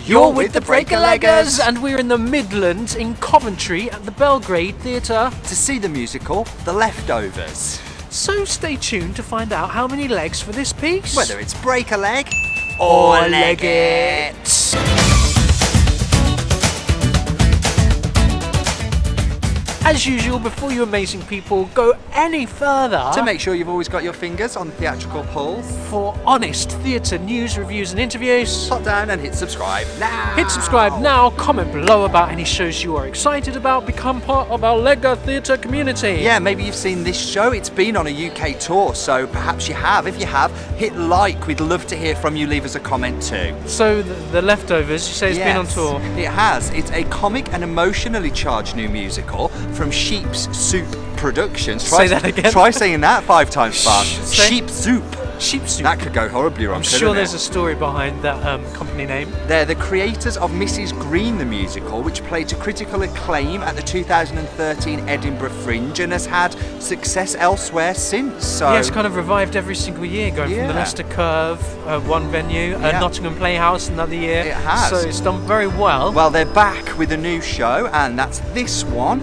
You're with the Breaker-Leggers, and we're in the Midlands in Coventry at the Belgrade Theatre to see the musical The Leftovers. So stay tuned to find out how many legs for this piece. Whether it's break a leg or leg it. As usual, before you amazing people go any further, to make sure you've always got your fingers on the theatrical pulse for honest theatre news, reviews and interviews, hop down and hit subscribe now. Hit subscribe now, comment below about any shows you are excited about, become part of our Lego Theatre community. Yeah, maybe you've seen this show, it's been on a UK tour, so perhaps you have. If you have, hit like, we'd love to hear from you, leave us a comment too. So the Leftovers, you say it's been on tour? It has. It's a comic and emotionally charged new musical from Sheep's Soup Productions. Say that again. Try saying that 5 times fast. Sheep Soup. Sheep Soup. That could go horribly wrong. I'm sure there's a story behind that company name. They're the creators of Mrs. Green the musical, which played to critical acclaim at the 2013 Edinburgh Fringe and has had success elsewhere since. So yeah, it's kind of revived every single year, going from the Leicester Curve, one venue, Nottingham Playhouse another year. It has. So it's done very well. Well, they're back with a new show, and that's this one,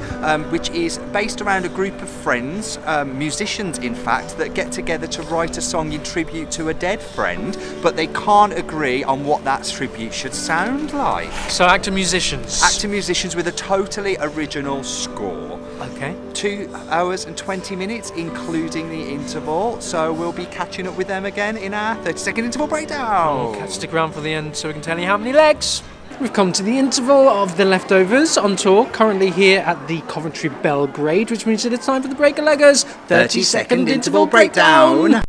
which is based around a group of friends, musicians in fact, that get together to write a song in tribute to a dead friend, but they can't agree on what that tribute should sound like. So actor musicians. Actor musicians with a totally original score. Okay. 2 hours and 20 minutes, including the interval. So we'll be catching up with them again in our 30-second interval breakdown. Stick around for the end so we can tell you how many legs. We've come to the interval of The Leftovers on tour, currently here at the Coventry Belgrade, which means that it's time for the Breaker-Leggers 30-second interval breakdown.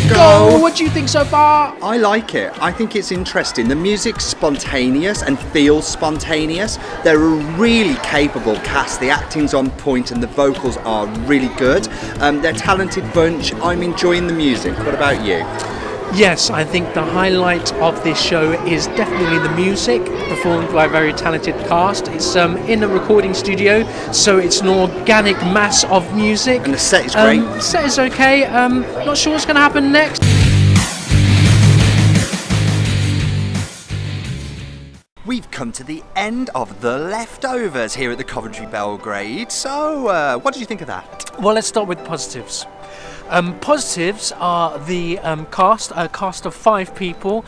Go! What do you think so far? I like it. I think it's interesting. The music's spontaneous and feels spontaneous. They're a really capable cast. The acting's on point and the vocals are really good. They're a talented bunch. I'm enjoying the music. What about you? Yes, I think the highlight of this show is definitely the music, performed by a very talented cast. It's in a recording studio, so it's an organic mass of music. And the set is great. The set is okay. Not sure what's going to happen next. We've come to the end of The Leftovers here at the Coventry Belgrade. So, what did you think of that? Well, let's start with positives. Positives are the cast, a cast of 5 people,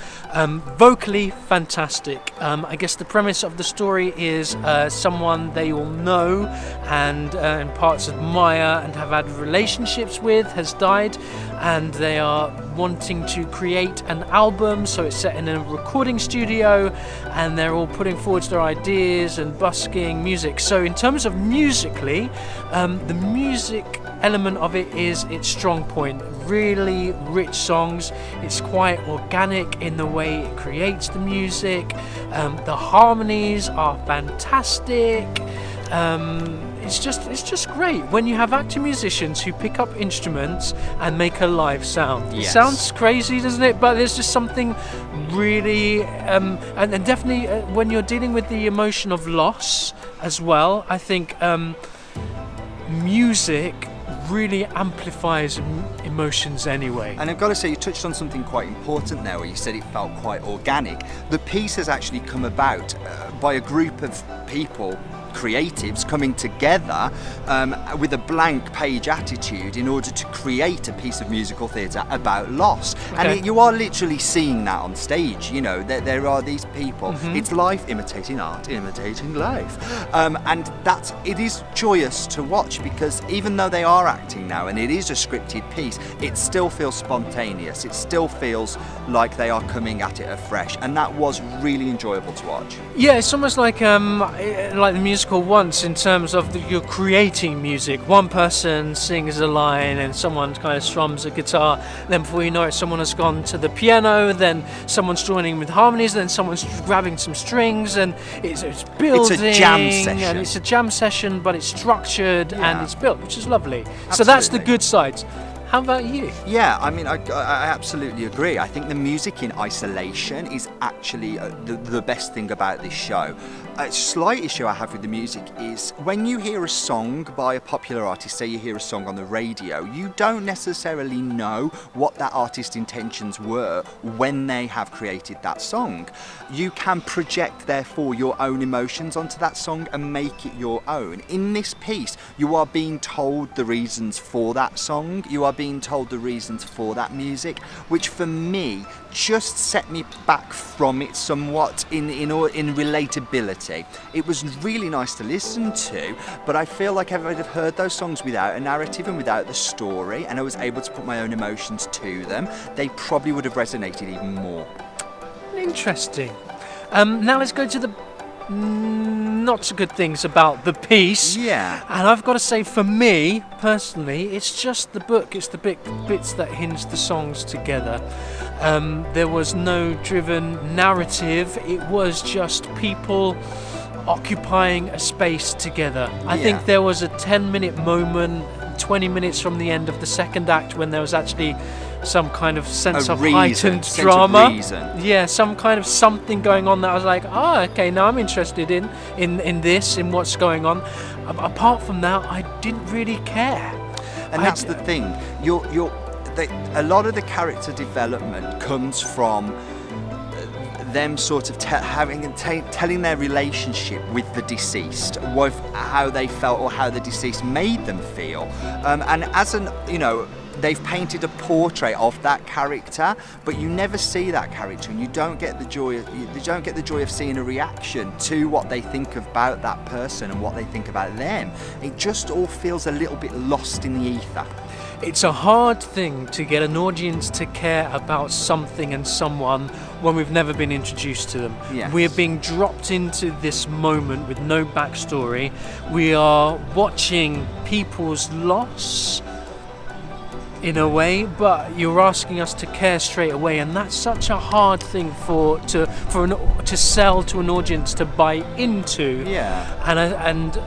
vocally fantastic. I guess the premise of the story is someone they all know and in parts admire and have had relationships with has died, and they are wanting to create an album, so it's set in a recording studio and they're all putting forward their ideas and busking music. So in terms of musically, the music element of it is its strong point. Really rich songs. It's quite organic in the way it creates the music. The harmonies are fantastic. It's just great when you have actor musicians who pick up instruments and make a live sound. Yes. It sounds crazy, doesn't it? But there's just something really and definitely when you're dealing with the emotion of loss as well, I think music really amplifies emotions anyway. And I've got to say, you touched on something quite important there where you said it felt quite organic. The piece has actually come about by a group of people, creatives, coming together with a blank page attitude in order to create a piece of musical theatre about loss. Okay. And you are literally seeing that on stage, you know, there are these people. It's life imitating art, imitating life. And it is joyous to watch, because even though they are acting now and it is a scripted piece, it still feels spontaneous. It still feels like they are coming at it afresh, and that was really enjoyable to watch. Yeah, it's almost like the musical once, in terms of you're creating music. One person sings a line and someone kind of strums a guitar, then before you know it someone has gone to the piano, then someone's joining with harmonies, then someone's grabbing some strings, and it's building. It's a jam session. And it's a jam session, but it's structured and it's built, which is lovely. Absolutely. So that's the good sides. How about you? Yeah, I mean, I absolutely agree. I think the music in isolation is actually the best thing about this show. A slight issue I have with the music is when you hear a song by a popular artist, say you hear a song on the radio, you don't necessarily know what that artist's intentions were when they have created that song. You can project, therefore, your own emotions onto that song and make it your own. In this piece, you are being told the reasons for that song, you are being told the reasons for that music, which for me just set me back from it somewhat in relatability. It was really nice to listen to, but I feel like if I'd have heard those songs without a narrative and without the story, and I was able to put my own emotions to them, they probably would have resonated even more. Interesting. Now let's go to the not so good things about the piece. Yeah. And I've got to say, for me personally, it's just the book. It's the bits that hinge the songs together. There was no driven narrative. It was just people occupying a space together. I think there was a 10-minute moment, 20 minutes from the end of the second act, when there was actually some kind of sense of heightened drama. Yeah, some kind of something going on that I was like, okay, now I'm interested in this, in what's going on. Apart from that, I didn't really care. And that's the thing. A lot of the character development comes from them sort of telling their relationship with the deceased, with how they felt or how the deceased made them feel. And as they've painted a portrait of that character, but you never see that character, and you don't get the joy of seeing a reaction to what they think about that person and what they think about them. It just all feels a little bit lost in the ether. It's a hard thing to get an audience to care about something and someone when we've never been introduced to them. Yes. We're being dropped into this moment with no backstory. We are watching people's loss in a way, but you're asking us to care straight away, and that's such a hard thing to sell to an audience to buy into. Yeah. And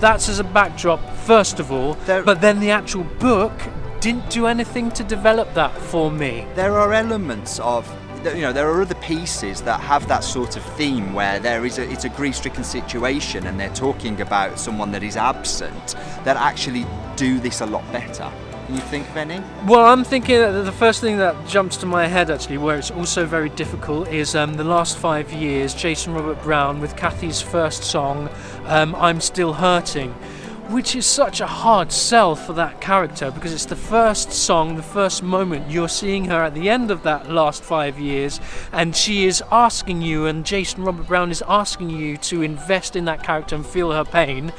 that's as a backdrop, first of all, but then the actual book didn't do anything to develop that for me. There are elements of, there are other pieces that have that sort of theme where it's a grief-stricken situation and they're talking about someone that is absent, that actually do this a lot better. Can you think of any? Well, I'm thinking that the first thing that jumps to my head, actually, where it's also very difficult, is the last 5 years, Jason Robert Brown with Kathy's first song, I'm Still Hurting, which is such a hard sell for that character, because it's the first song, the first moment you're seeing her at the end of that last 5 years, and she is asking you, and Jason Robert Brown is asking you to invest in that character and feel her pain.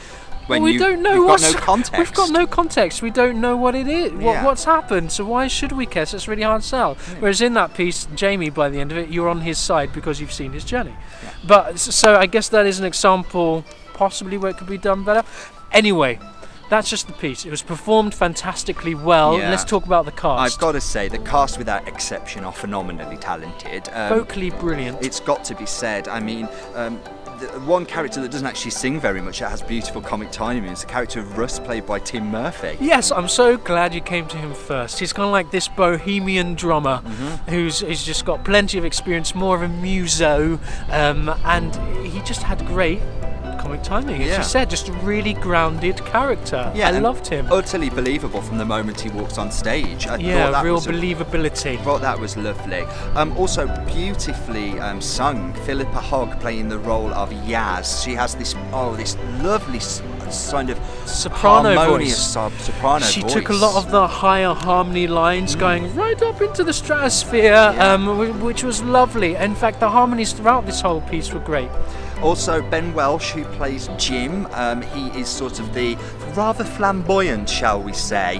When we don't know we've got no context. We've got no context. We don't know what it is, what's happened. So why should we care? So it's really hard to sell. Yeah. Whereas in that piece, Jamie, by the end of it, you're on his side because you've seen his journey. Yeah. But so I guess that is an example, possibly, where it could be done better. Anyway, that's just the piece. It was performed fantastically well. Yeah. Let's talk about the cast. I've got to say, the cast without exception are phenomenally talented. Vocally brilliant. It's got to be said. I mean, the one character that doesn't actually sing very much, that has beautiful comic timing, is the character of Russ, played by Tim Murphy. Yes, I'm so glad you came to him first. He's kind of like this bohemian drummer who's just got plenty of experience, more of a muso, and he just had great comic timing, as you said, just a really grounded character. I loved him. Utterly believable from the moment he walks on stage. Real believability. I thought that was lovely. Also beautifully sung. Philippa Hogg playing the role of Yaz. She has this lovely kind of soprano harmonious voice. Soprano she voice. took a lot of the higher harmony lines going right up into the stratosphere, which was lovely. In fact, the harmonies throughout this whole piece were great. Also, Ben Welsh, who plays Jim, he is sort of the rather flamboyant, shall we say,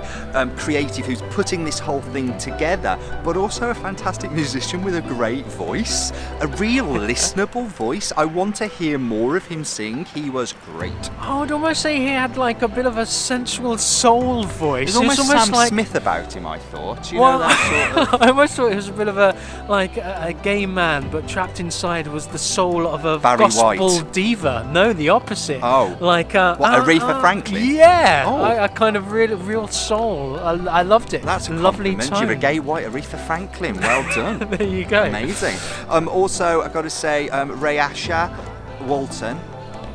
creative, who's putting this whole thing together, but also a fantastic musician with a great voice, a real listenable voice. I want to hear more of him sing. He was great. I would almost say he had like a bit of a sensual soul voice. There's almost Sam like Smith about him, I thought. You know that sort of... I almost thought it was a bit of a gay man, but trapped inside was the soul of a Barry gospel rebel diva. No, the opposite. Oh. Like Aretha Franklin? Yeah. Oh. I kind of real soul. I loved it. That's a lovely compliment. tone. You're a gay white Aretha Franklin. Well done. There you go. Amazing. Also, I've got to say, Rachael Walton.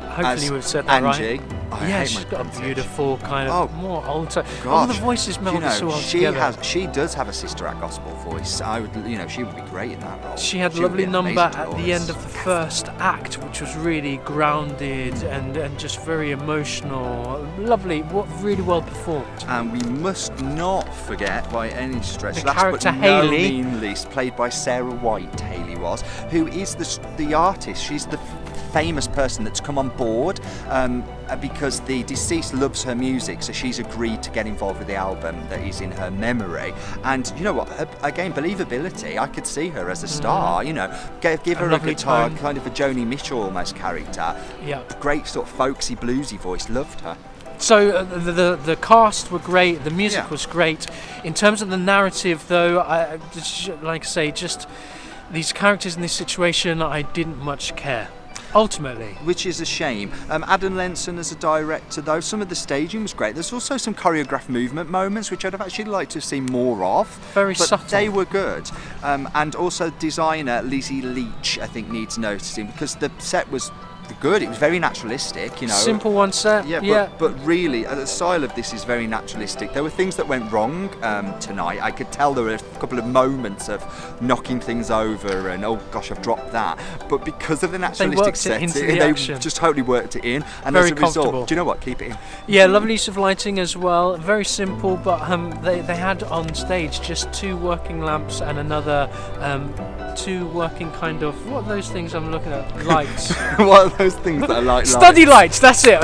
Hopefully we've said that Angie. right. Oh, Yeah, she's got a beautiful kind of more alto. All the voices meld so well together. She does have a Sister Act gospel voice. She would be great in that role. She had a lovely number at the end of the first act, which was really grounded and just very emotional. Lovely, really well performed. And we must not forget by any stretch the character no Hayley, mean least, played by Sarah White. Hayley was, who is the artist. She's the famous person that's come on board because the deceased loves her music, so she's agreed to get involved with the album that is in her memory. And you know what, again, believability, I could see her as a star. You know, give her a guitar, kind of a Joni Mitchell almost character. Yeah, great sort of folksy bluesy voice. Loved her. So the cast were great, the music was great. In terms of the narrative, though, just these characters in this situation, I didn't much care. Ultimately, which is a shame. Adam Lenson as a director, though, some of the staging was great. There's also some choreographed movement moments which I'd have actually liked to have seen more of. Very subtle. They were good. And also designer Lizzie Leach, I think, needs noticing because the set was good. It was very naturalistic, you know. Simple one set. But really, the style of this is very naturalistic. There were things that went wrong tonight. I could tell there were a couple of moments of knocking things over and, oh gosh, I've dropped that. But because of the naturalistic setting, they just totally worked it in. And very as a result, do you know what? Keep it in. Yeah, lovely use of lighting as well. Very simple, but they had on stage just 2 working lamps and another 2 working kind of, what are those things I'm looking at? Lights. What are those things that are like study lights, that's it.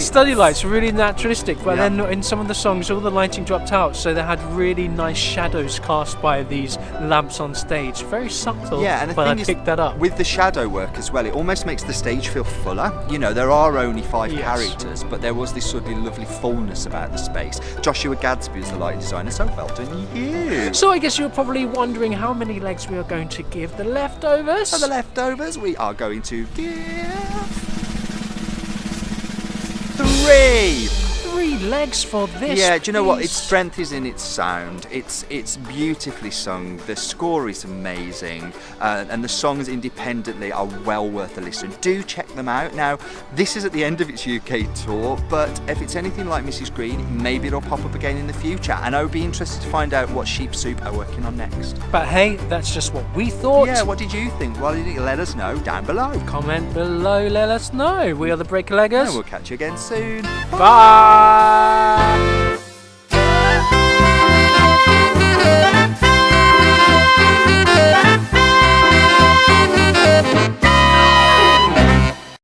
Study lights, really naturalistic, but then in some of the songs all the lighting dropped out, so they had really nice shadows cast by these lamps on stage. Very subtle, and but I picked that up. With the shadow work as well, it almost makes the stage feel fuller. You know, there are only 5 characters, but there was this sort of lovely fullness about the space. Joshua Gadsby is the lighting designer, so well done you. So I guess you're probably wondering how many legs we are going to give the leftovers. For the leftovers, we are going to give 3 legs for this. Yeah, do you know what? Its strength is in its sound. It's beautifully sung. The score is amazing, and the songs independently are well worth a listen. Do check them out. Now, this is at the end of its UK tour, but if it's anything like Mrs. Green, maybe it'll pop up again in the future. And I would be interested to find out what Sheep Soup are working on next. But hey, that's just what we thought. Yeah, what did you think? Well, let us know down below. Comment below, let us know. We are the Breaker Leggers. And we'll catch you again soon. Bye.